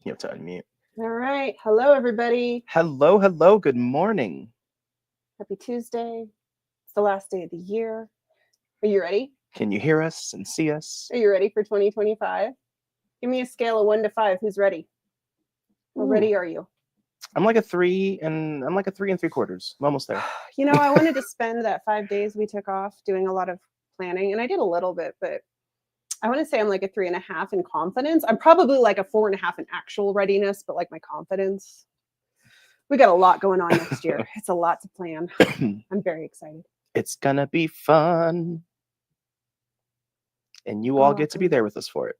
You have to unmute. All right. Hello, everybody. Hello, hello. Good morning. Happy Tuesday. It's the last day of the year. Are you ready? Can you hear us and see us? Are you ready for 2025? Give me a scale of 1 to 5. Who's ready? How ready are you? I'm like a 3 and 3.75. I'm almost there. You know, I wanted to spend that 5 days we took off doing a lot of planning, and I did a little bit, but I want to say I'm like a 3.5 in confidence. I'm probably like a 4.5 in actual readiness, but like my confidence. We got a lot going on next year. It's a lot to plan. I'm very excited. It's gonna be fun. And you all get to be there with us for it.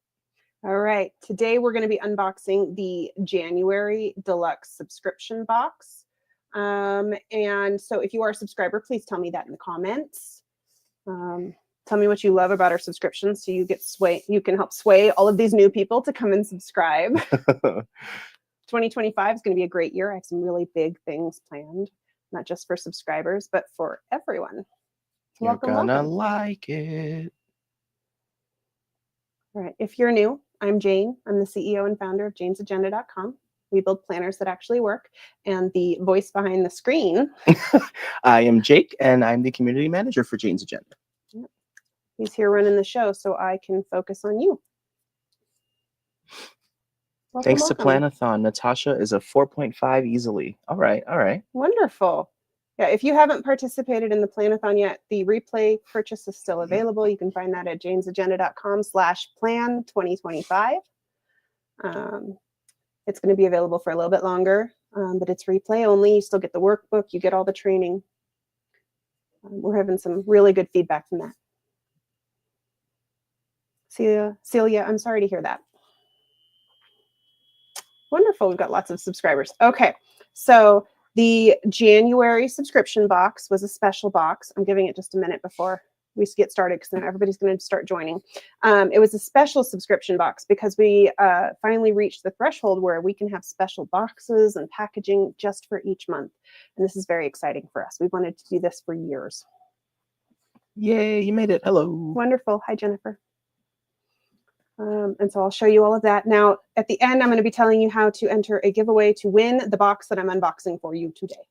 All right. Today we're going to be unboxing the January Deluxe subscription box. And so if you are a subscriber, please tell me that in the comments. Tell me what you love about our subscriptions so you can help sway all of these new people to come and subscribe. 2025 is going to be a great year. I have some really big things planned, not just for subscribers, but for everyone. Welcome. You're gonna like it. All right. If you're new, I'm Jane. I'm the CEO and founder of janesagenda.com. We build planners that actually work. And the voice behind the screen. I am Jake, and I'm the community manager for Jane's Agenda. Yep. He's here running the show so I can focus on you. Thanks to Planathon, Natasha is a 4.5 easily. All right. Wonderful. Yeah, if you haven't participated in the Planathon yet, the replay purchase is still available. You can find that at janesagenda.com/plan2025. It's going to be available for a little bit longer, but it's replay only. You still get the workbook. You get all the training. We're having some really good feedback from that. Celia, I'm sorry to hear that. Wonderful. We've got lots of subscribers. Okay, so the January subscription box was a special box. I'm giving it just a minute before we get started because then everybody's going to start joining. It was a special subscription box because we finally reached the threshold where we can have special boxes and packaging just for each month. And this is very exciting for us. We've wanted to do this for years. Yay, you made it. Hello. Wonderful. Hi, Jennifer. And so I'll show you all of that. Now, at the end, I'm going to be telling you how to enter a giveaway to win the box that I'm unboxing for you today.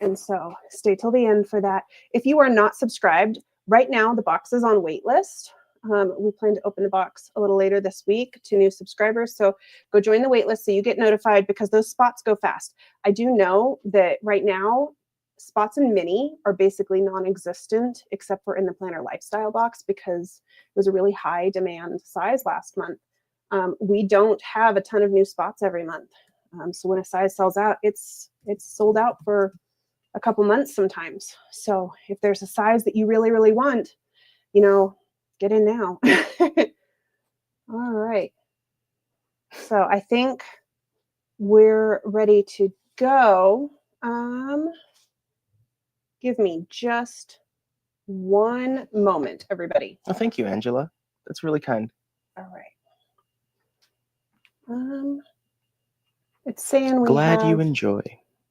And so stay till the end for that. If you are not subscribed, right now the box is on wait list. We plan to open the box a little later this week to new subscribers. So go join the wait list so you get notified because those spots go fast. I do know that right now, spots in mini are basically non-existent except for in the planner lifestyle box because it was a really high demand size last month. We don't have a ton of new spots every month. So when a size sells out, it's sold out for a couple months sometimes. So if there's a size that you really, really want, get in now. All right. So I think we're ready to go. Give me just one moment, everybody. Oh, thank you, Angela. That's really kind. All right. It's saying we Glad have you enjoy.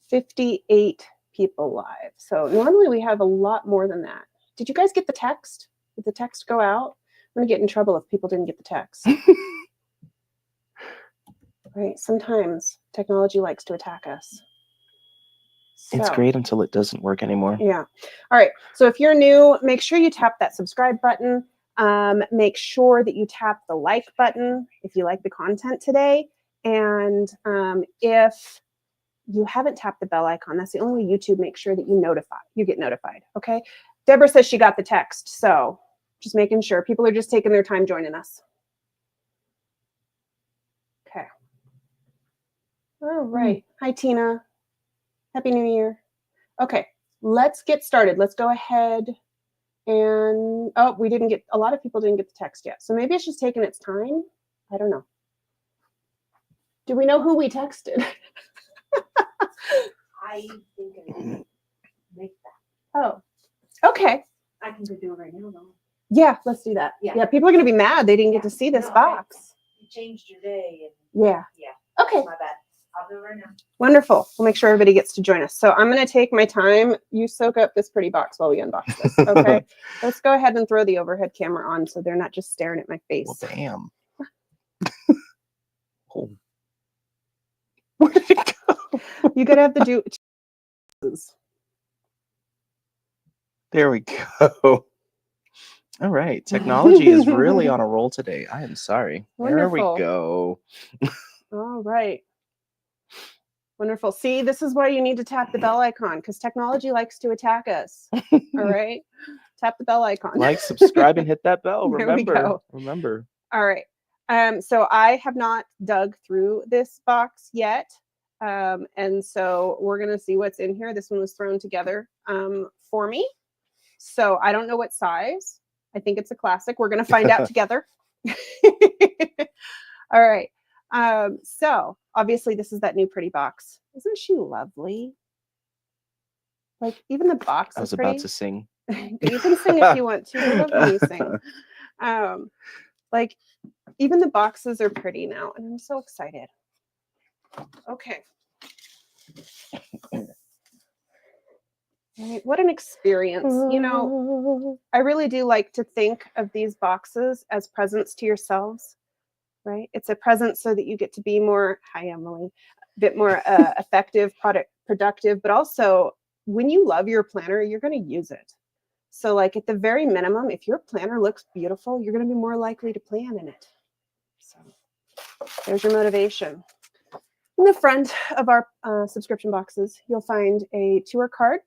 58 people live. So normally we have a lot more than that. Did you guys get the text? Did the text go out? I'm going to get in trouble if people didn't get the text. Right? Sometimes technology likes to attack us. It's great until it doesn't work anymore. Yeah. All right. So if you're new, make sure you tap that subscribe button. Make sure that you tap the like button if you like the content today. And if you haven't tapped the bell icon, that's the only way YouTube makes sure that you get notified. Okay. Deborah says she got the text. So just making sure people are just taking their time joining us. Okay. All right. Hi, Tina. Happy New Year. Okay, let's get started. Let's go ahead and, a lot of people didn't get the text yet. So maybe it's just taking its time. I don't know. Do we know who we texted? I think I didn't make that. Oh, okay. I can go do it right now, though. Yeah, let's do that. Yeah, people are going to be mad they didn't get to see this box. You changed your day. Yeah. Okay. My bad. I'll do it right now. Wonderful. We'll make sure everybody gets to join us. So I'm going to take my time. You soak up this pretty box while we unbox this. Okay. Let's go ahead and throw the overhead camera on so they're not just staring at my face. Well, damn. You gotta have the do. There we go. All right. Technology is really on a roll today. I am sorry. There we Wonderful. go. All right. Wonderful. See, this is why you need to tap the bell icon, because technology likes to attack us. All right. Tap the bell icon. Like, subscribe, and hit that bell. There we Remember. go. Remember. All right. So I have not dug through this box yet. And so we're going to see what's in here. This one was thrown together for me. So I don't know what size. I think it's a classic. We're going to find out together. All right. So obviously this is that new pretty box. Isn't she lovely? Like even the box I is was pretty. about to sing. You can sing if you want to. I love when you sing. Like even the boxes are pretty now, and I'm so excited. Okay. Right, what an experience. You know, I really do like to think of these boxes as presents to yourselves, right? It's a present so that you get to be more, hi Emily, a bit more effective, productive, but also when you love your planner, you're going to use it. So like at the very minimum, if your planner looks beautiful, you're going to be more likely to plan in it. So there's your motivation. In the front of our subscription boxes, you'll find a tour card.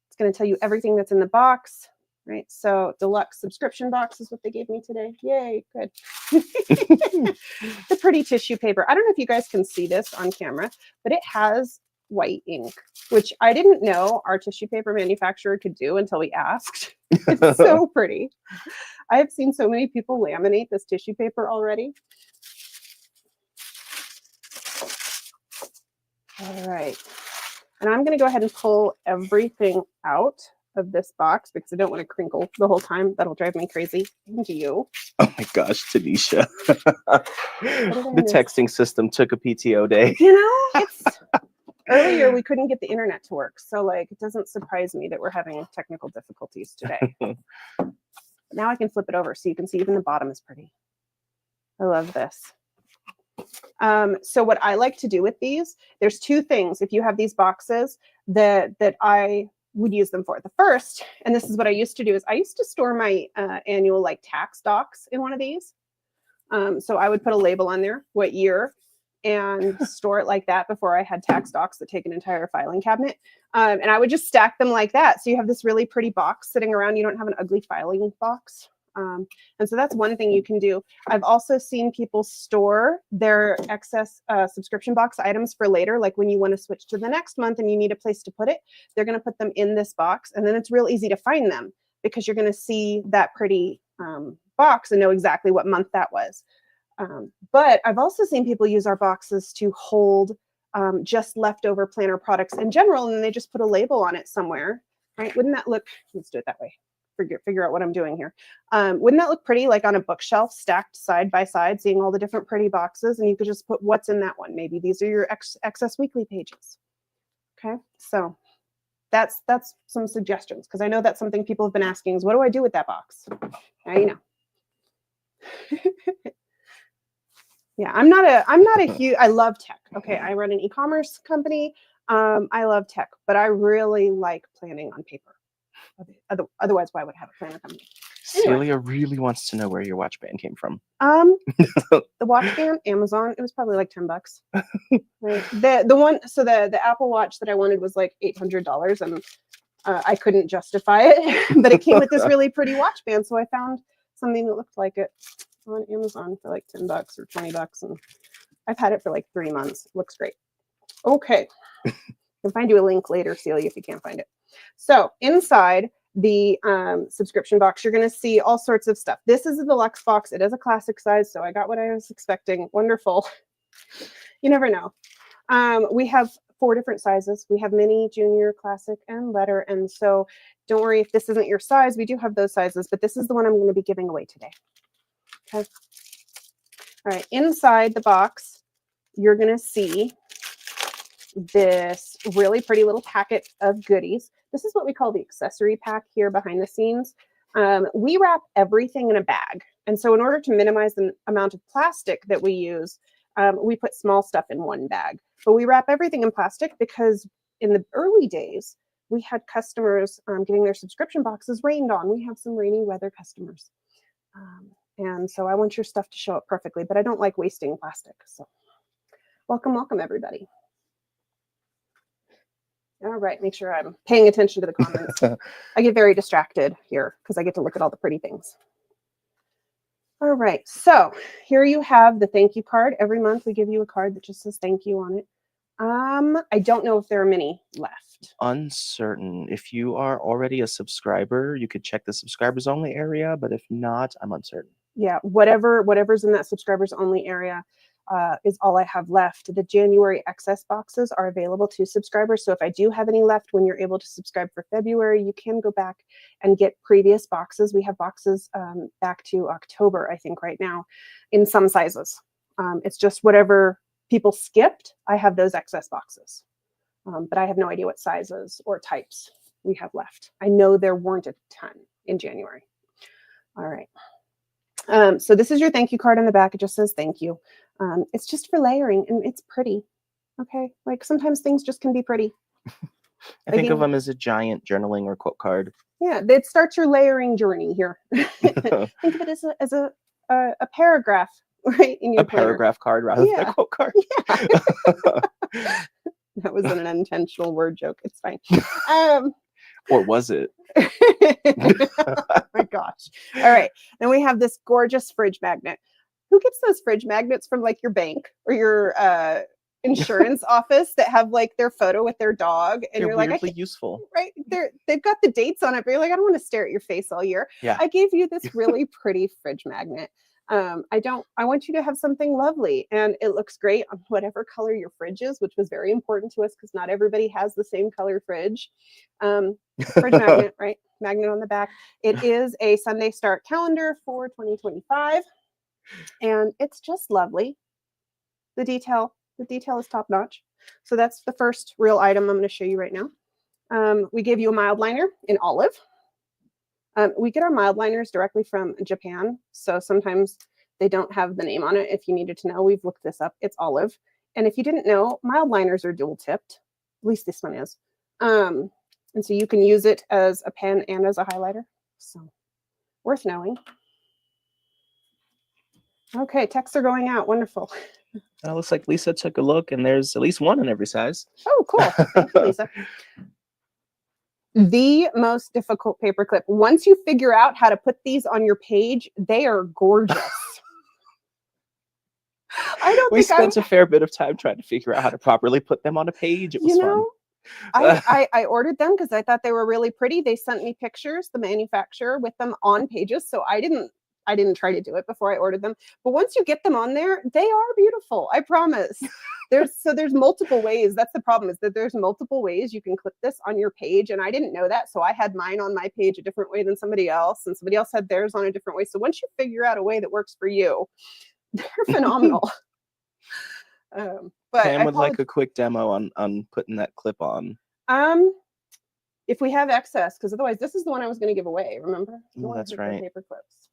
It's going to tell you everything that's in the box, right? So deluxe subscription box is what they gave me today. Yay, good. The pretty tissue paper. I don't know if you guys can see this on camera, but it has white ink, which I didn't know our tissue paper manufacturer could do until we asked. It's so pretty. I have seen so many people laminate this tissue paper already. All right. And I'm going to go ahead and pull everything out of this box because I don't want to crinkle the whole time. That'll drive me crazy. And you. Oh my gosh, Tanisha. The miss? texting system took a PTO day. You know, it's earlier we couldn't get the internet to work. So like, it doesn't surprise me that we're having technical difficulties today. Now I can flip it over so you can see even the bottom is pretty. I love this. So what I like to do with these, there's two things. If you have these boxes that I would use them for. The first, and this is what I used to do, is I used to store my annual like tax docs in one of these. So I would put a label on there, what year, and store it like that before I had tax docs that take an entire filing cabinet. And I would just stack them like that. So you have this really pretty box sitting around. You don't have an ugly filing box. And so that's one thing you can do. I've also seen people store their excess subscription box items for later, like when you want to switch to the next month and you need a place to put it, they're going to put them in this box. And then it's real easy to find them because you're going to see that pretty box and know exactly what month that was. But I've also seen people use our boxes to hold just leftover planner products in general, and then they just put a label on it somewhere, right? Wouldn't that look, let's do it that way. Figure out what I'm doing here. Wouldn't that look pretty, like on a bookshelf stacked side by side, seeing all the different pretty boxes, and you could just put what's in that one. Maybe these are your excess weekly pages. Okay, so that's some suggestions, because I know that's something people have been asking is, what do I do with that box? Now you know. Yeah, I'm not a huge, I love tech. Okay, I run an e-commerce company. I love tech, but I really like planning on paper. Otherwise, why would I have a planner company? Anyway. Celia really wants to know where your watch band came from. The watch band, Amazon. It was probably like $10. Right? The one, so the Apple Watch that I wanted was like $800, and I couldn't justify it. But it came with this really pretty watch band, so I found something that looked like it on Amazon for like $10 or $20, and I've had it for like 3 months. It looks great. Okay, I'll find you a link later, Celia, if you can't find it. So inside the subscription box, you're going to see all sorts of stuff. This is a deluxe box. It is a classic size, so I got what I was expecting. Wonderful. You never know. We have 4 different sizes. We have mini, junior, classic, and letter. And so don't worry if this isn't your size. We do have those sizes, but this is the one I'm going to be giving away today. Okay. All right. Inside the box, you're going to see this really pretty little packet of goodies. This is what we call the accessory pack here behind the scenes. We wrap everything in a bag. And so in order to minimize the amount of plastic that we use, We put small stuff in one bag, but we wrap everything in plastic because in the early days, we had customers getting their subscription boxes rained on. We have some rainy weather customers. And so I want your stuff to show up perfectly, but I don't like wasting plastic. So welcome, welcome, everybody. All right, make sure I'm paying attention to the comments. I get very distracted here because I get to look at all the pretty things. All right, so here you have the thank you card. Every month we give you a card that just says thank you on it. I don't know if there are many left. Uncertain. If you are already a subscriber, you could check the subscribers only area, but if not, I'm uncertain. Yeah, whatever's in that subscribers only area is all I have left. The January excess boxes are available to subscribers. So if I do have any left when you're able to subscribe for February, you can go back and get previous boxes. We have boxes back to October, I think, right now in some sizes. It's just whatever people skipped, I have those excess boxes. But I have no idea what sizes or types we have left. I know there weren't a ton in January. All right. So this is your thank you card on the back. It just says thank you. It's just for layering and it's pretty. Okay. Like sometimes things just can be pretty. I think of them as a giant journaling or quote card. Yeah. It starts your layering journey here. Think of it as a paragraph, right? In your planner. Paragraph card rather than a quote card. Yeah. That was an unintentional word joke. It's fine. Or was it? Oh my gosh. All right. Then we have this gorgeous fridge magnet. Who gets those fridge magnets from like your bank or your insurance office that have like their photo with their dog? And They're you're like, weirdly useful. Right. They've got the dates on it, but you're like, I don't want to stare at your face all year. Yeah. I gave you this really pretty fridge magnet. I want you to have something lovely and it looks great on whatever color your fridge is, which was very important to us because not everybody has the same color fridge. Fridge magnet, right? Magnet on the back. It is a Sunday start calendar for 2025 and it's just lovely. The detail is top notch. So that's the first real item I'm going to show you right now. We gave you a mild liner in olive. We get our mild liners directly from Japan, so sometimes they don't have the name on it. If you needed to know, we've looked this up. It's olive. And if you didn't know, mild liners are dual tipped. At least this one is. And so you can use it as a pen and as a highlighter. So worth knowing. Okay, texts are going out. Wonderful. It looks like Lisa took a look and there's at least one in every size. Oh, cool. Thank you, Lisa. The most difficult paperclip. Once you figure out how to put these on your page, they are gorgeous. We spent a fair bit of time trying to figure out how to properly put them on a page. It was fun. I ordered them because I thought they were really pretty. They sent me pictures, the manufacturer, with them on pages. So I didn't try to do it before I ordered them. But once you get them on there, they are beautiful. I promise. There's multiple ways. That's the problem, is that there's multiple ways you can clip this on your page. And I didn't know that. So I had mine on my page a different way than somebody else. And somebody else had theirs on a different way. So once you figure out a way that works for you, they're phenomenal. But Pam would like a quick demo on putting that clip on. If we have excess, because otherwise this is the one I was going to give away, remember? Oh, that's right. Paper clips.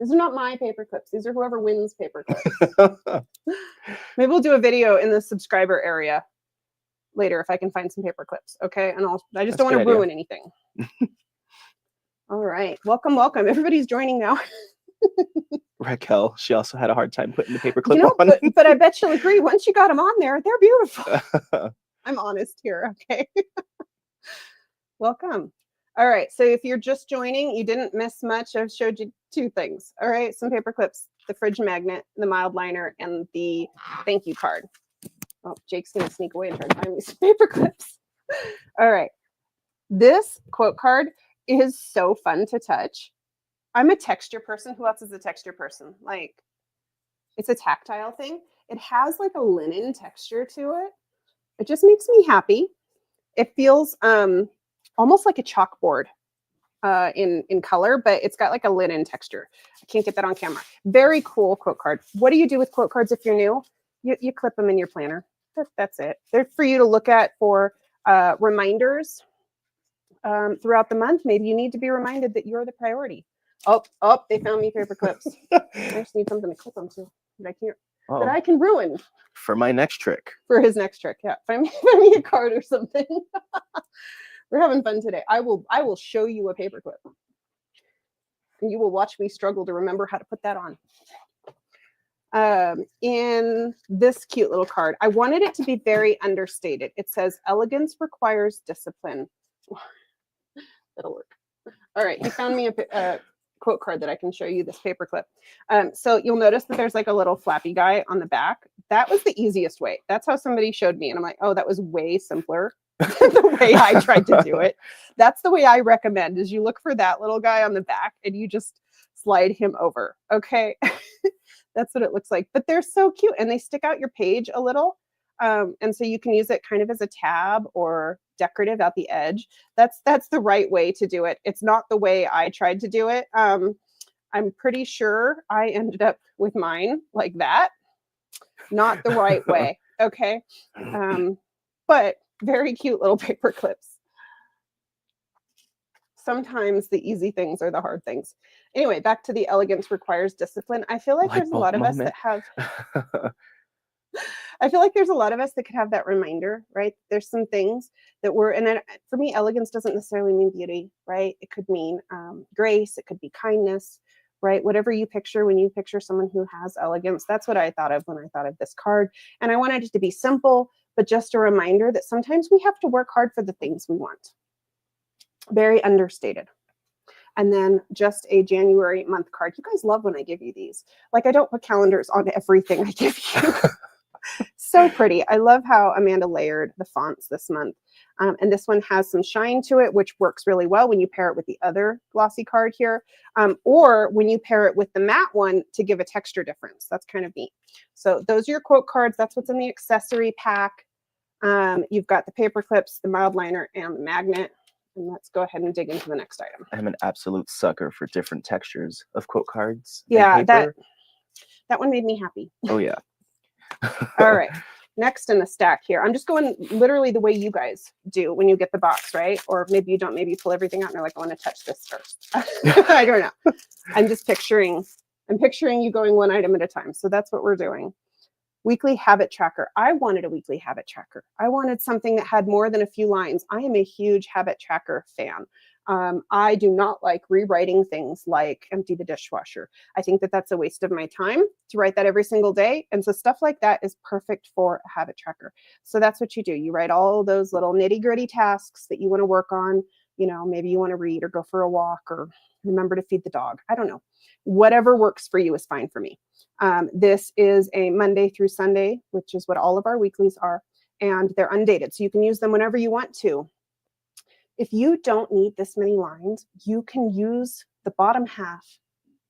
These are not my paper clips. These are whoever wins paper clips. Maybe we'll do a video in the subscriber area later if I can find some paper clips. Okay. And I just don't want to ruin anything. All right. Welcome, welcome. Everybody's joining now. Raquel, she also had a hard time putting the paper clip on. But I bet you'll agree, once you got them on there, they're beautiful. I'm honest here. Okay. Welcome. All right. So if you're just joining, you didn't miss much. I've showed you two things. All right. Some paper clips, the fridge magnet, the mild liner, and the thank you card. Oh, Jake's going to sneak away and try to find me some paper clips. All right. This quote card is so fun to touch. I'm a texture person. Who else is a texture person? Like, it's a tactile thing. It has like a linen texture to it. It just makes me happy. It feels almost like a chalkboard in color, but it's got like a linen texture. I can't get that on camera. Very cool quote card. What do you do with quote cards if you're new? You clip them in your planner. That's it. They're for you to look at for reminders throughout the month. Maybe you need to be reminded that you're the priority. Oh, they found me paper clips. I just need something to clip them to, but I can't. Oh, I can ruin for my next trick. for his next trick. Yeah, find me a card or something. We're having fun today. I will show you a paperclip, and you will watch me struggle to remember how to put that on. In this cute little card, I wanted it to be very understated. It says, "Elegance requires discipline." That'll work. All right, he found me a quote card that I can show you, this paperclip. So you'll notice that there's like a little flappy guy on the back. That was the easiest way. That's how somebody showed me. And I'm like, oh, that was way simpler than the way I tried to do it. That's the way I recommend, is you look for that little guy on the back and you just slide him over. Okay. That's what it looks like. But they're so cute and they stick out your page a little. And so you can use it kind of as a tab or decorative at the edge. That's the right way to do it. It's not the way I tried to do it. I'm pretty sure I ended up with mine like that. Not the right way. Okay. But very cute little paper clips. Sometimes the easy things are the hard things. Anyway, back to the elegance requires discipline. I feel like there's a lot of us that have I feel like there's a lot of us that could have that reminder, right? There's some things that and for me, elegance doesn't necessarily mean beauty, right? It could mean grace, it could be kindness, right? Whatever you picture when you picture someone who has elegance, that's what I thought of when I thought of this card. And I wanted it to be simple, but just a reminder that sometimes we have to work hard for the things we want. Very understated. And then just a January month card. You guys love when I give you these. Like, I don't put calendars on everything I give you. So pretty. I love how Amanda layered the fonts this month. And this one has some shine to it, which works really well when you pair it with the other glossy card here, or when you pair it with the matte one to give a texture difference. That's kind of neat. So those are your quote cards. That's what's in the accessory pack. You've got the paper clips, the mild liner, and the magnet. And let's go ahead and dig into the next item. I'm an absolute sucker for different textures of quote cards. Yeah, and paper. that one made me happy. Oh, yeah. All right. Next in the stack here. I'm just going literally the way you guys do when you get the box, right? Or maybe you don't. Maybe you pull everything out and you're like, I want to touch this first. I don't know. I'm picturing you going one item at a time. So that's what we're doing. Weekly habit tracker. I wanted a weekly habit tracker. I wanted something that had more than a few lines. I am a huge habit tracker fan. I do not like rewriting things like empty the dishwasher. I think that that's a waste of my time to write that every single day. And so stuff like that is perfect for a habit tracker. So that's what you do. You write all those little nitty gritty tasks that you want to work on. You know, maybe you want to read or go for a walk or remember to feed the dog. I don't know. Whatever works for you is fine for me. This is a Monday through Sunday, which is what all of our weeklies are. And they're undated. So you can use them whenever you want to. If you don't need this many lines, you can use the bottom half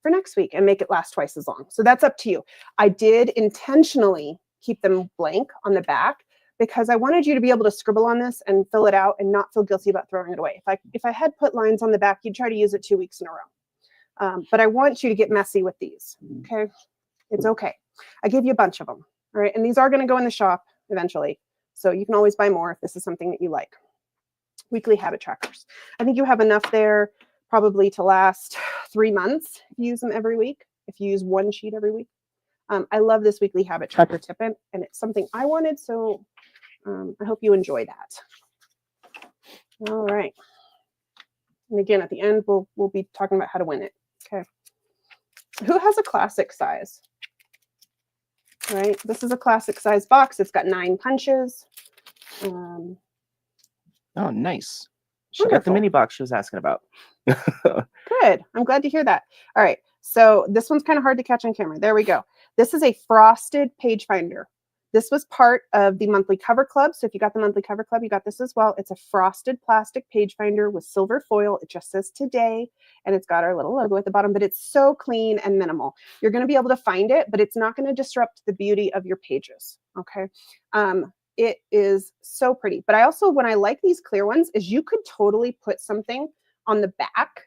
for next week and make it last twice as long. So that's up to you. I did intentionally keep them blank on the back because I wanted you to be able to scribble on this and fill it out and not feel guilty about throwing it away. If I had put lines on the back, you'd try to use it 2 weeks in a row. But I want you to get messy with these, okay? It's okay. I gave you a bunch of them, all right? And these are gonna go in the shop eventually. So you can always buy more if this is something that you like. Weekly habit trackers. I think you have enough there probably to last 3 months if you use them every week, if you use one sheet every week. I love this weekly habit tracker tip, and it's something I wanted, so I hope you enjoy that. All right. And again, at the end, we'll be talking about how to win it. Okay. Who has a classic size? All right. This is a classic size box. It's got 9 punches. Oh, nice. She got the mini box she was asking about. Good. I'm glad to hear that. All right. So this one's kind of hard to catch on camera. There we go. This is a frosted page finder. This was part of the monthly cover club. So if you got the monthly cover club, you got this as well. It's a frosted plastic page finder with silver foil. It just says today, and it's got our little logo at the bottom, but it's so clean and minimal. You're going to be able to find it, but it's not going to disrupt the beauty of your pages. Okay. It is so pretty. But I also, when I like these clear ones, is you could totally put something on the back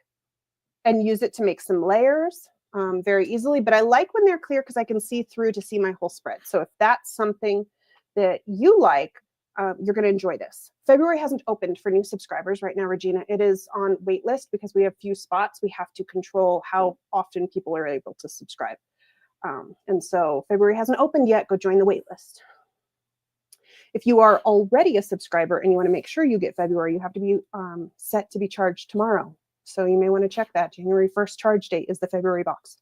and use it to make some layers very easily. But I like when they're clear because I can see through to see my whole spread. So if that's something that you like, you're going to enjoy this. February hasn't opened for new subscribers right now, Regina. It is on wait list because we have few spots. We have to control how often people are able to subscribe. And so February hasn't opened yet. Go join the wait list. If you are already a subscriber and you want to make sure you get February, you have to be set to be charged tomorrow. So you may want to check that. January 1st charge date is the February box.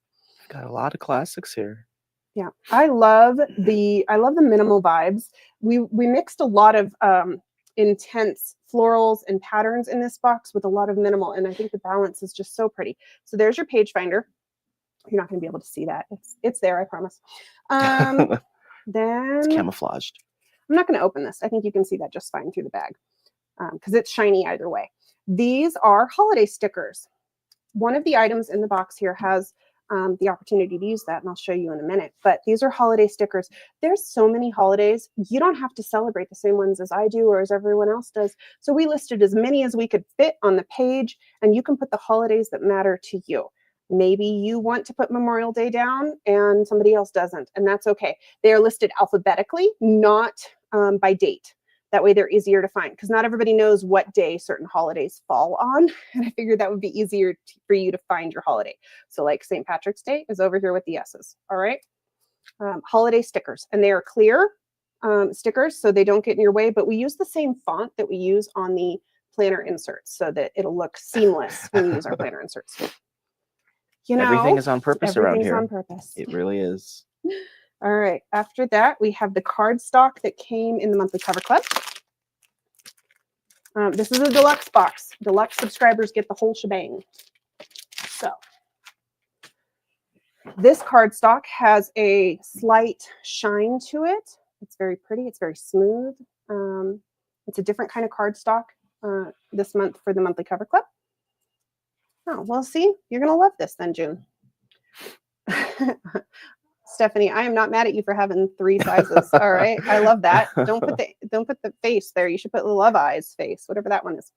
Got a lot of classics here. Yeah, I love the minimal vibes. We mixed a lot of intense florals and patterns in this box with a lot of minimal, and I think the balance is just so pretty. So there's your page finder. You're not going to be able to see that. It's there, I promise. Then It's camouflaged. I'm not going to open this. I think you can see that just fine through the bag because it's shiny either way. These are holiday stickers. One of the items in the box here has the opportunity to use that, and I'll show you in a minute. But these are holiday stickers. There's so many holidays. You don't have to celebrate the same ones as I do or as everyone else does. So we listed as many as we could fit on the page, and you can put the holidays that matter to you. Maybe you want to put Memorial Day down and somebody else doesn't, and that's okay. They are listed alphabetically, not by date. That way they're easier to find because not everybody knows what day certain holidays fall on. And I figured that would be easier for you to find your holiday. So like St. Patrick's Day is over here with the S's. All right. Holiday stickers, and they are clear stickers, so they don't get in your way, but we use the same font that we use on the planner inserts so that it'll look seamless when we use our planner inserts. You know, Everything is on purpose around everything's here. on purpose. It really is. All right. After that, we have the cardstock that came in the monthly cover club. This is a deluxe box. Deluxe subscribers get the whole shebang. So this cardstock has a slight shine to it. It's very pretty. It's very smooth. It's a different kind of cardstock this month for the monthly cover club. Oh, well, see, you're going to love this then, June. Stephanie, I am not mad at you for having 3 sizes. All right. I love that. Don't put the face there. You should put the love eyes face, whatever that one is.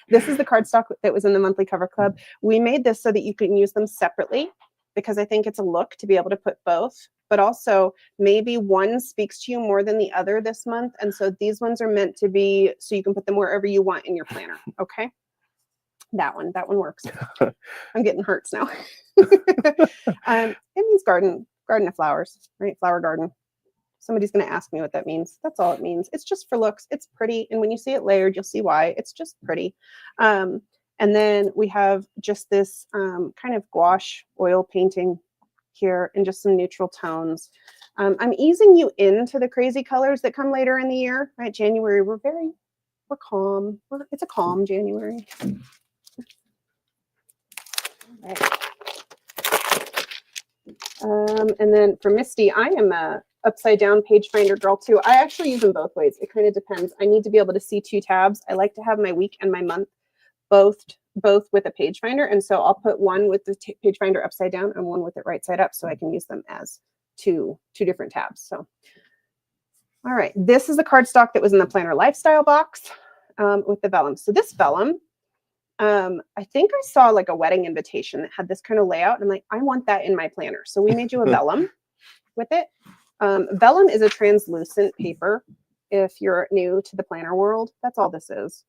This is the cardstock that was in the monthly cover club. We made this so that you can use them separately because I think it's a look to be able to put both, but also maybe one speaks to you more than the other this month. And so these ones are meant to be so you can put them wherever you want in your planner. Okay. That one works. I'm getting hurts now. It means garden of flowers, right? Flower garden. Somebody's going to ask me what that means. That's all it means. It's just for looks. It's pretty. And when you see it layered, you'll see why. It's just pretty. And then we have just this kind of gouache oil painting here in just some neutral tones. I'm easing you into the crazy colors that come later in the year, right? January, we're calm. It's a calm January. Right. And then for Misty, I am a upside down page finder girl too. I actually use them both ways. It kind of depends. I need to be able to see 2 tabs. I like to have my week and my month both with a page finder. And so I'll put one with the page finder upside down and one with it right side up so I can use them as two different tabs. So, all right. This is the cardstock that was in the planner lifestyle box with the vellum. So this vellum, I think I saw like a wedding invitation that had this kind of layout. And I'm like, I want that in my planner. So we made you a vellum with it. Vellum is a translucent paper. If you're new to the planner world, that's all this is.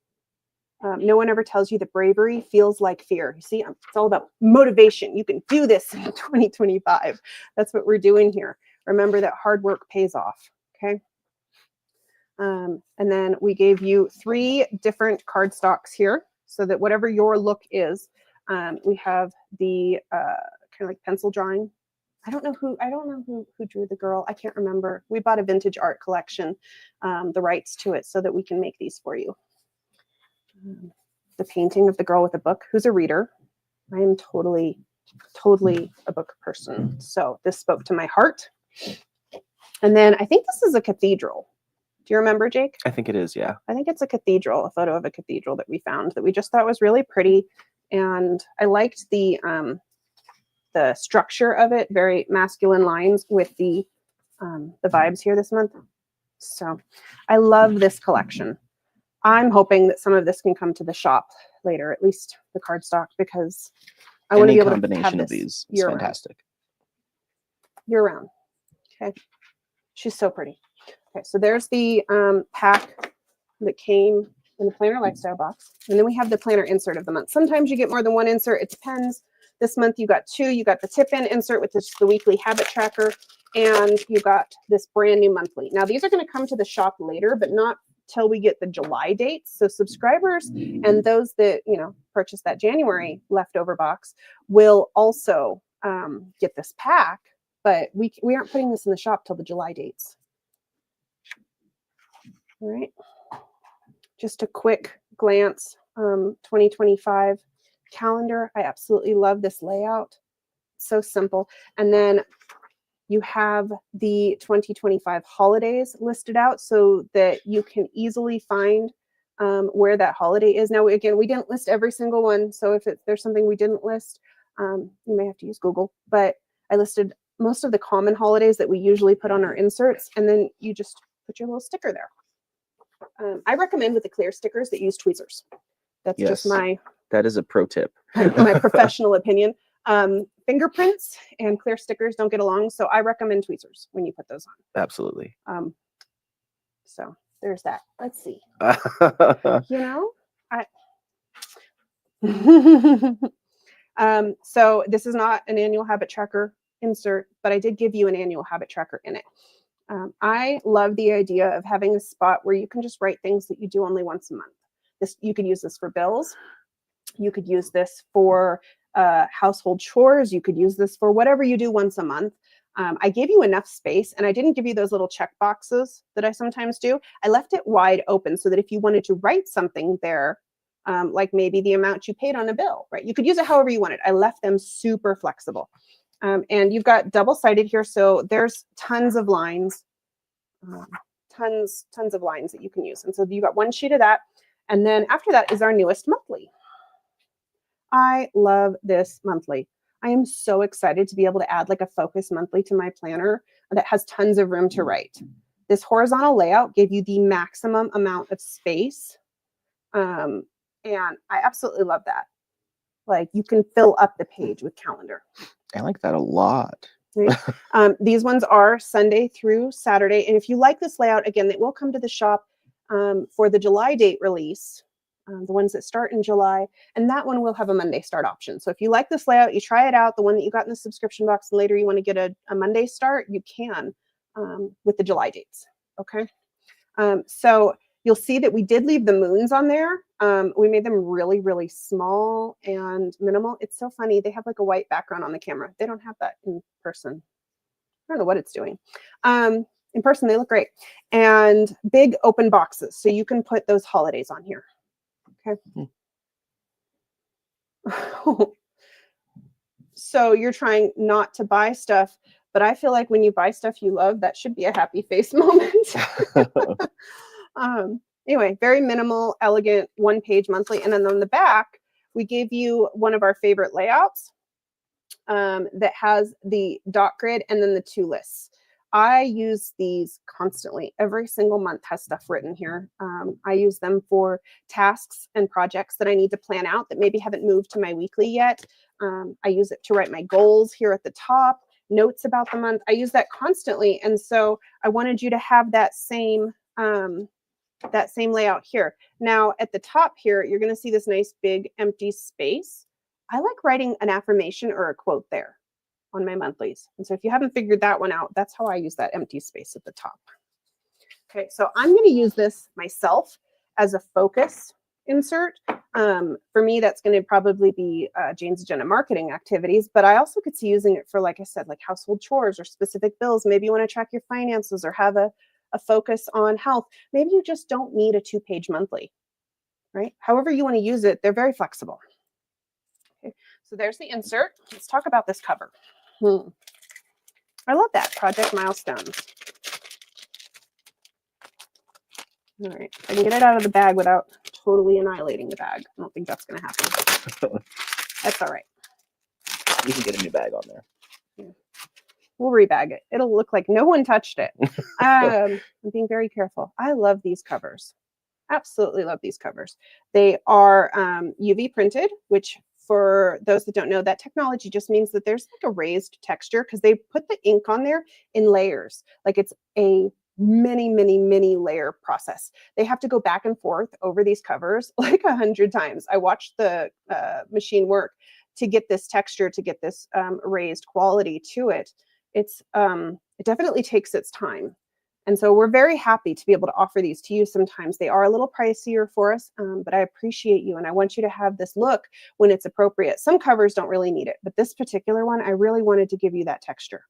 No one ever tells you that bravery feels like fear. You see, it's all about motivation. You can do this in 2025. That's what we're doing here. Remember that hard work pays off. Okay. And then we gave you 3 different cardstocks here so that whatever your look is, we have the kind of like pencil drawing. I don't know who drew the girl. I can't remember. We bought a vintage art collection, the rights to it so that we can make these for you. The painting of the girl with a book who's a reader. I am totally a book person. So this spoke to my heart. And then I think this is a cathedral. Do you remember, Jake? I think it is, yeah. I think it's a cathedral, a photo of a cathedral that we found that we just thought was really pretty. And I liked the structure of it, very masculine lines with the vibes here this month. So I love this collection. I'm hoping that some of this can come to the shop later, at least the cardstock, because I want to be able to have combination of this these is fantastic. Year round. Okay. She's so pretty. Okay, so there's the pack that came in the planner lifestyle box. And then we have the planner insert of the month. Sometimes you get more than one insert. It depends. This month you got 2. You got the tip-in insert, which is the weekly habit tracker, and you got this brand new monthly. Now these are going to come to the shop later, but not till we get the July dates. So subscribers and those that, you know, purchase that January leftover box will also get this pack, but we aren't putting this in the shop till the July dates. All right. Just a quick glance, 2025 calendar. I absolutely love this layout. So simple. And then you have the 2025 holidays listed out so that you can easily find where that holiday is. Now, again, we didn't list every single one. So if there's something we didn't list, you may have to use Google. But I listed most of the common holidays that we usually put on our inserts. And then you just put your little sticker there. I recommend with the clear stickers that use tweezers. That's just that is a pro tip. my professional opinion. Fingerprints and clear stickers don't get along, so I recommend tweezers when you put those on. Absolutely. So there's that. Let's see. You know, so this is not an annual habit tracker insert, but I did give you an annual habit tracker in it. I love the idea of having a spot where you can just write things that you do only once a month. You could use this for bills. You could use this for household chores. You could use this for whatever you do once a month. I gave you enough space, and I didn't give you those little check boxes that I sometimes do. I left it wide open so that if you wanted to write something there, like maybe the amount you paid on a bill, right? You could use it however you wanted. I left them super flexible. And you've got double-sided here, so there's tons of lines, tons of lines that you can use. And so you got one sheet of that, and then after that is our newest monthly. I love this monthly. I am so excited to be able to add like a focus monthly to my planner that has tons of room to write. This horizontal layout gave you the maximum amount of space, and I absolutely love that. Like you can fill up the page with calendar. I like that a lot. Right? These ones are Sunday through Saturday. And if you like this layout, again, they will come to the shop for the July date release, the ones that start in July. And that one will have a Monday start option. So if you like this layout, you try it out, the one that you got in the subscription box, and later you want to get a Monday start, you can with the July dates. Okay. So you'll see that we did leave the moons on there. We made them really, really small and minimal. It's so funny. They have like a white background on the camera. They don't have that in person. I don't know what it's doing. In person, they look great. And big open boxes. So you can put those holidays on here. Okay. So you're trying not to buy stuff, but I feel like when you buy stuff you love, that should be a happy face moment. Anyway, very minimal, elegant, one-page monthly. And then on the back, we gave you one of our favorite layouts that has the dot grid and then the 2 lists. I use these constantly. Every single month has stuff written here. I use them for tasks and projects that I need to plan out that maybe haven't moved to my weekly yet. I use it to write my goals here at the top, notes about the month. I use that constantly. And so I wanted you to have that same layout here. Now at the top here, you're going to see this nice big empty space. I like writing an affirmation or a quote there on my monthlies. And so if you haven't figured that one out, that's how I use that empty space at the top. Okay, so I'm going to use this myself as a focus insert. For me, that's going to probably be Jane's Agenda marketing activities, but I also could see using it for, like I said, like household chores or specific bills. Maybe you want to track your finances or have a focus on health. Maybe you just don't need a 2-page monthly, right? However you want to use it, they're very flexible. Okay, so there's the insert. Let's talk about this cover. I love that, project milestones. All right, I can get it out of the bag without totally annihilating the bag. I don't think that's going to happen. That's all right. You can get a new bag on there. Yeah. We'll rebag it. It'll look like no one touched it. I'm being very careful. I love these covers. Absolutely love these covers. They are UV printed, which for those that don't know, that technology just means that there's like a raised texture because they put the ink on there in layers. Like it's a many layer process. They have to go back and forth over these covers like 100 times. I watched the machine work. to get this texture, to get this raised quality to it, it definitely takes its time. And so we're very happy to be able to offer these to you. Sometimes they are a little pricier for us, but I appreciate you. And I want you to have this look when it's appropriate. Some covers don't really need it, but this particular one, I really wanted to give you that texture.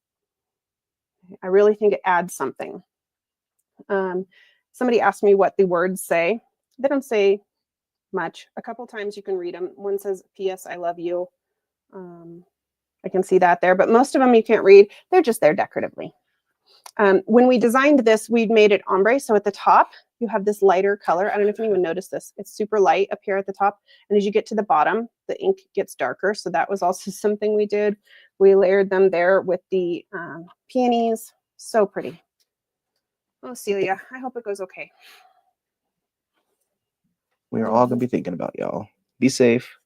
I really think it adds something. Somebody asked me what the words say. They don't say much. A couple times you can read them. One says, P.S. I love you. I can see that there, but most of them you can't read. They're just there decoratively. When we designed this, we'd made it ombre. So at the top, you have this lighter color. I don't know if anyone noticed this. It's super light up here at the top. And as you get to the bottom, the ink gets darker. So that was also something we did. We layered them there with the peonies. So pretty. Oh, Celia, I hope it goes okay. We are all going to be thinking about y'all. Be safe.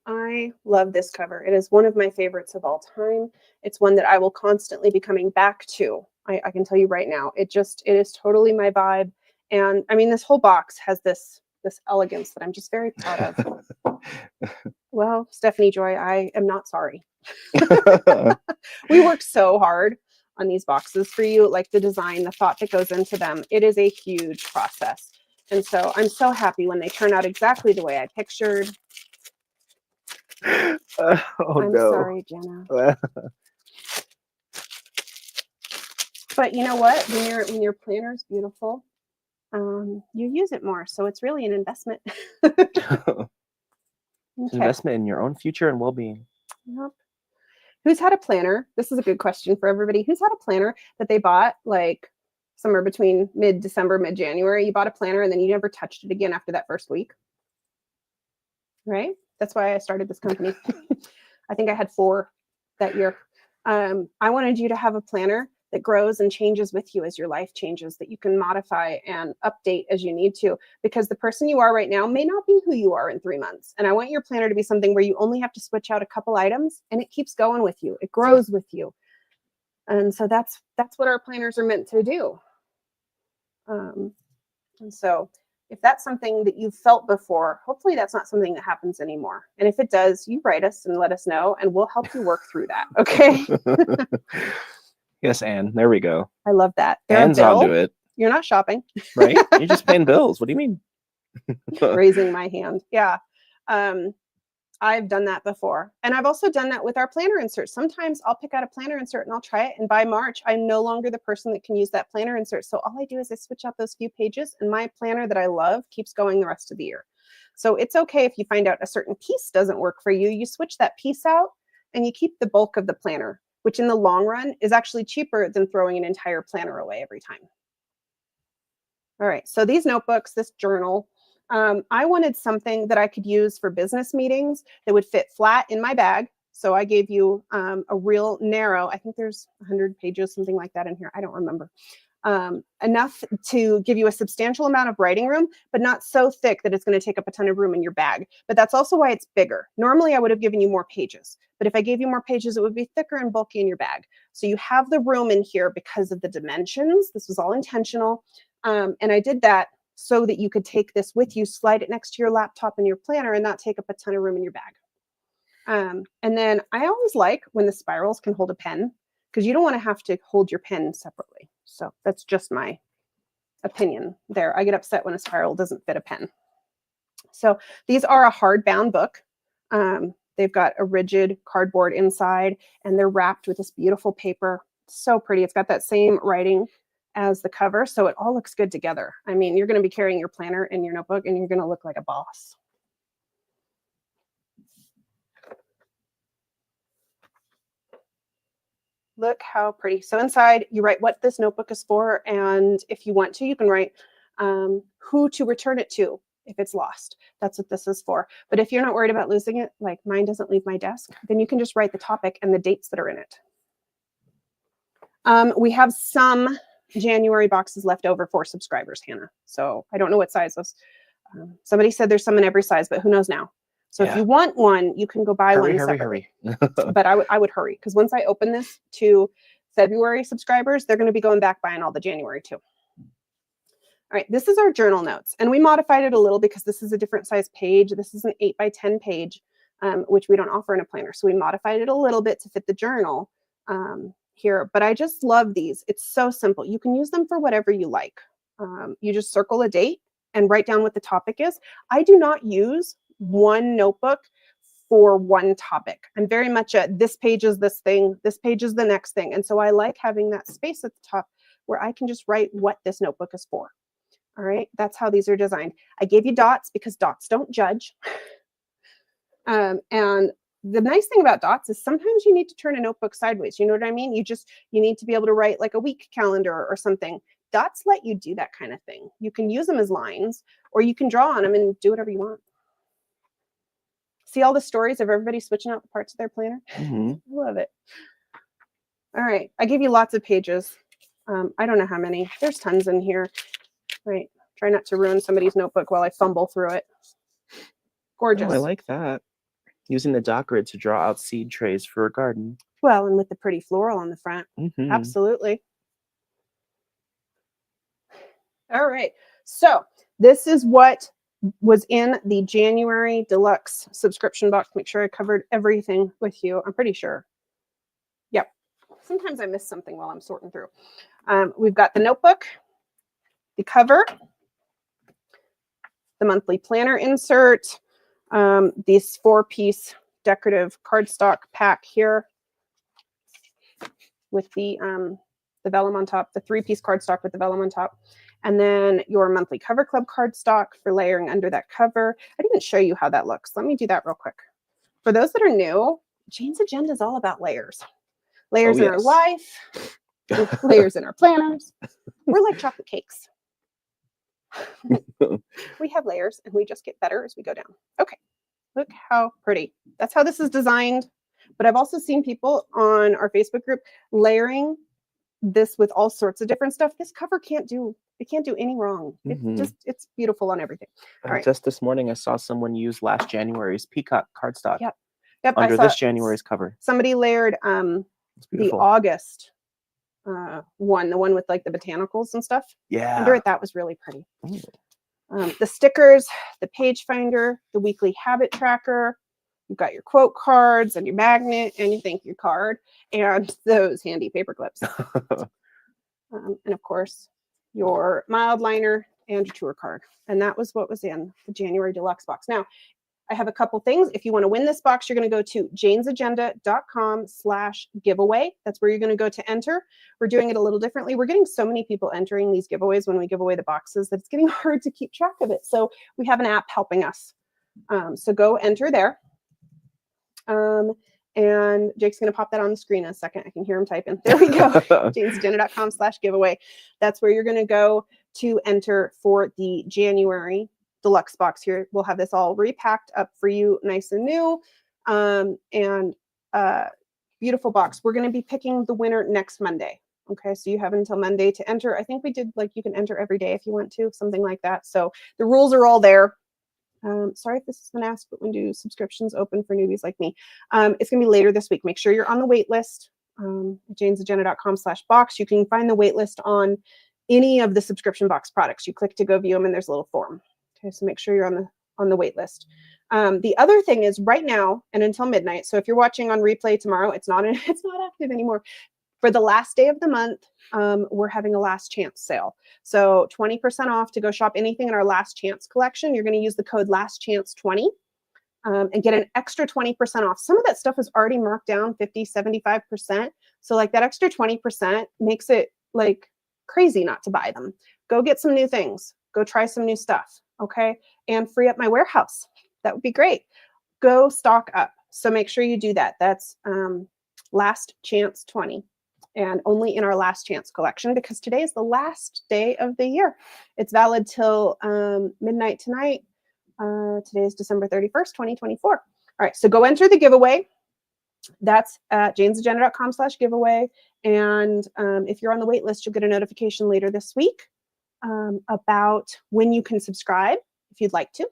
I love this cover. It is one of my favorites of all time. It's one that I will constantly be coming back to. I can tell you right now, it is totally my vibe. And I mean, this whole box has this elegance that I'm just very proud of. Well, Stephanie Joy, I am not sorry. We worked so hard on these boxes for you, like the design, the thought that goes into them. It is a huge process. And so I'm so happy when they turn out exactly the way I pictured. Oh, I'm no. sorry, Jenna. But you know what? When your planner is beautiful, you use it more. So it's really an investment. It's Okay. an investment in your own future and well-being. Yep. Who's had a planner? This is a good question for everybody. Who's had a planner that they bought like somewhere between mid-December, mid-January? You bought a planner and then you never touched it again after that first week. Right? That's why I started this company. I think I had 4 that year. I wanted you to have a planner that grows and changes with you as your life changes, that you can modify and update as you need to, because the person you are right now may not be who you are in 3 months. And I want your planner to be something where you only have to switch out a couple items and it keeps going with you. It grows with you. And so that's what our planners are meant to do. And so if that's something that you've felt before, hopefully that's not something that happens anymore. And if it does, you write us and let us know, and we'll help you work through that. Okay. Yes, Anne. There we go. I love that. Anne's onto it. You're not shopping. Right? You're just paying bills. What do you mean? Raising my hand. Yeah. I've done that before. And I've also done that with our planner inserts. Sometimes I'll pick out a planner insert and I'll try it. And by March, I'm no longer the person that can use that planner insert. So all I do is I switch out those few pages and my planner that I love keeps going the rest of the year. So it's okay if you find out a certain piece doesn't work for you. You switch that piece out and you keep the bulk of the planner, which in the long run is actually cheaper than throwing an entire planner away every time. All right, so these notebooks, this journal, I wanted something that I could use for business meetings that would fit flat in my bag. So I gave you a real narrow, I think there's 100 pages, something like that in here. I don't remember. Enough to give you a substantial amount of writing room, but not so thick that it's going to take up a ton of room in your bag. But that's also why it's bigger. Normally, I would have given you more pages. But if I gave you more pages, it would be thicker and bulky in your bag. So you have the room in here because of the dimensions. This was all intentional. And I did that so that you could take this with you, slide it next to your laptop and your planner and not take up a ton of room in your bag. And then I always like when the spirals can hold a pen, because you don't want to have to hold your pen separately. So that's just my opinion there. I get upset when a spiral doesn't fit a pen. So these are a hardbound book. They've got a rigid cardboard inside and they're wrapped with this beautiful paper. So pretty. It's got that same writing as the cover. So it all looks good together. I mean, you're going to be carrying your planner and your notebook and you're going to look like a boss. Look how pretty. So inside you write what this notebook is for. And if you want to, you can write who to return it to if it's lost. That's what this is for. But if you're not worried about losing it, like mine doesn't leave my desk, then you can just write the topic and the dates that are in it. We have some January boxes left over for subscribers, Hannah. So I don't know what size those. Somebody said there's some in every size, but who knows now? So if you want one, you can go buy one separately. But I would hurry, because once I open this to February subscribers, they're going to be going back buying all the January too. All right, this is our journal notes, and we modified it a little because this is a different size page. This is an 8 by 10 page, which we don't offer in a planner. So we modified it a little bit to fit the journal here, but I just love these. It's so simple. You can use them for whatever you like. You just circle a date and write down what the topic is. I do not use one notebook for one topic. I'm very much a, this page is this thing, this page is the next thing. And so I like having that space at the top where I can just write what this notebook is for. All right, that's how these are designed. I gave you dots because dots don't judge. And the nice thing about dots is sometimes you need to turn a notebook sideways. You know what I mean? You need to be able to write like a week calendar or something. Dots let you do that kind of thing. You can use them as lines, or you can draw on them and do whatever you want. See all the stories of everybody switching out the parts of their planner? Mm-hmm. I love it. All right, I gave you lots of pages. I don't know how many. There's tons in here. Right. Try not to ruin somebody's notebook while I fumble through it. Gorgeous. Oh, I like that. Using the dot grid to draw out seed trays for a garden. Well, and with the pretty floral on the front. Mm-hmm. Absolutely. All right. So this is what was in the January Deluxe subscription box. Make sure I covered everything with you. I'm pretty sure. Yep. Sometimes I miss something while I'm sorting through. We've got the notebook, the cover, the monthly planner insert, this 4-piece decorative cardstock pack here with the vellum on top, the 3-piece cardstock with the vellum on top, and then your monthly cover club cardstock for layering under that cover. I didn't show you how that looks. Let me do that real quick. For those that are new, Jane's agenda is all about layers. Layers in our life, layers in our planners. We're like chocolate cakes. We have layers and we just get better as we go down. Okay, look how pretty. That's how this is designed. But I've also seen people on our Facebook group layering this with all sorts of different stuff. This cover can't do any wrong. It's beautiful on everything. All right. Just this morning I saw someone use last January's peacock cardstock. Yep. Under this January's cover. Somebody layered the August one, the one with like the botanicals and stuff. Yeah. Under it, that was really pretty. The stickers, the page finder, the weekly habit tracker. You've got your quote cards and your magnet and your thank you card and those handy paper clips. And of course, your mild liner and your tour card. And that was what was in the January Deluxe box. Now, I have a couple things. If you want to win this box, you're going to go to janesagenda.com/giveaway. That's where you're going to go to enter. We're doing it a little differently. We're getting so many people entering these giveaways when we give away the boxes that it's getting hard to keep track of it. So we have an app helping us. So go enter there. And Jake's going to pop that on the screen in a second. I can hear him typing. There we go. janesagenda.com/giveaway. That's where you're going to go to enter for the January Deluxe box here. We'll have this all repacked up for you nice and new. And beautiful box. We're going to be picking the winner next Monday. Okay, so you have until Monday to enter. I think we did like you can enter every day if you want to, something like that. So the rules are all there. Sorry if this has been asked, but when do subscriptions open for newbies like me? It's going to be later this week. Make sure you're on the wait list. janesagenda.com/box. You can find the wait list on any of the subscription box products. You click to go view them and there's a little form. Okay, so make sure you're on the wait list. The other thing is right now and until midnight. So if you're watching on replay tomorrow, it's not active anymore. For the last day of the month, we're having a last chance sale. So 20% off to go shop anything in our last chance collection. You're going to use the code LASTCHANCE20 and get an extra 20% off. Some of that stuff is already marked down 50, 75%. So like that extra 20% makes it like crazy not to buy them. Go get some new things. Go try some new stuff. Okay. And free up my warehouse. That would be great. Go stock up. So make sure you do that. That's last chance 20. And only in our last chance collection because today is the last day of the year. It's valid till midnight tonight. Today is December 31st, 2024. All right, so go enter the giveaway. That's at janesagenda.com/giveaway. And if you're on the wait list, you'll get a notification later this week about when you can subscribe if you'd like to.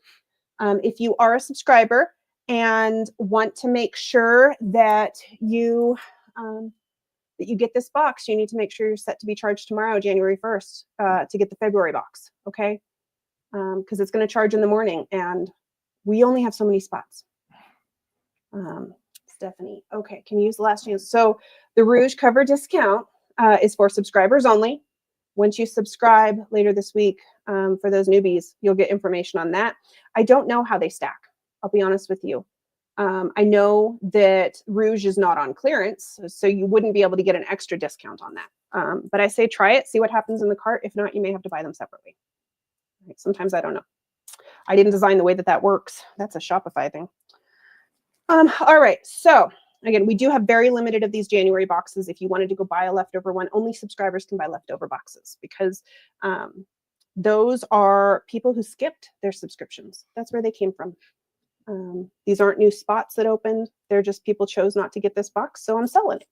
If you are a subscriber and want to make sure that you that you get this box, you need to make sure you're set to be charged tomorrow, January 1st, to get the February box, okay? Because it's going to charge in the morning, and we only have so many spots. Stephanie, okay, can you use the last chance? So the Rouge cover discount is for subscribers only. Once you subscribe later this week, for those newbies, you'll get information on that. I don't know how they stack. I'll be honest with you. I know that Rouge is not on clearance, so you wouldn't be able to get an extra discount on that. But I say try it, see what happens in the cart. If not, you may have to buy them separately. Right? Sometimes I don't know. I didn't design the way that works. That's a Shopify thing. All right, so again, we do have very limited of these January boxes. If you wanted to go buy a leftover one, only subscribers can buy leftover boxes because those are people who skipped their subscriptions. That's where they came from. These aren't new spots that opened. They're just people chose not to get this box, so I'm selling it.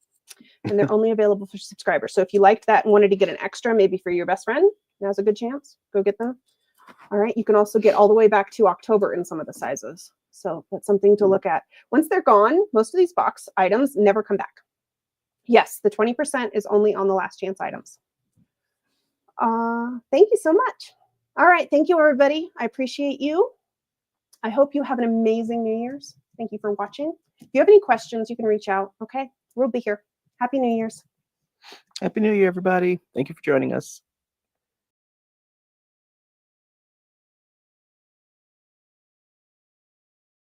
And they're only available for subscribers. So if you liked that and wanted to get an extra, maybe for your best friend, now's a good chance. Go get them. All right, you can also get all the way back to October in some of the sizes. So that's something to look at. Once they're gone, most of these box items never come back. Yes, the 20% is only on the last chance items. Thank you so much. All right, thank you, everybody. I appreciate you. I hope you have an amazing New Year's. Thank you for watching. If you have any questions, you can reach out, okay? We'll be here. Happy New Year's. Happy New Year, everybody. Thank you for joining us.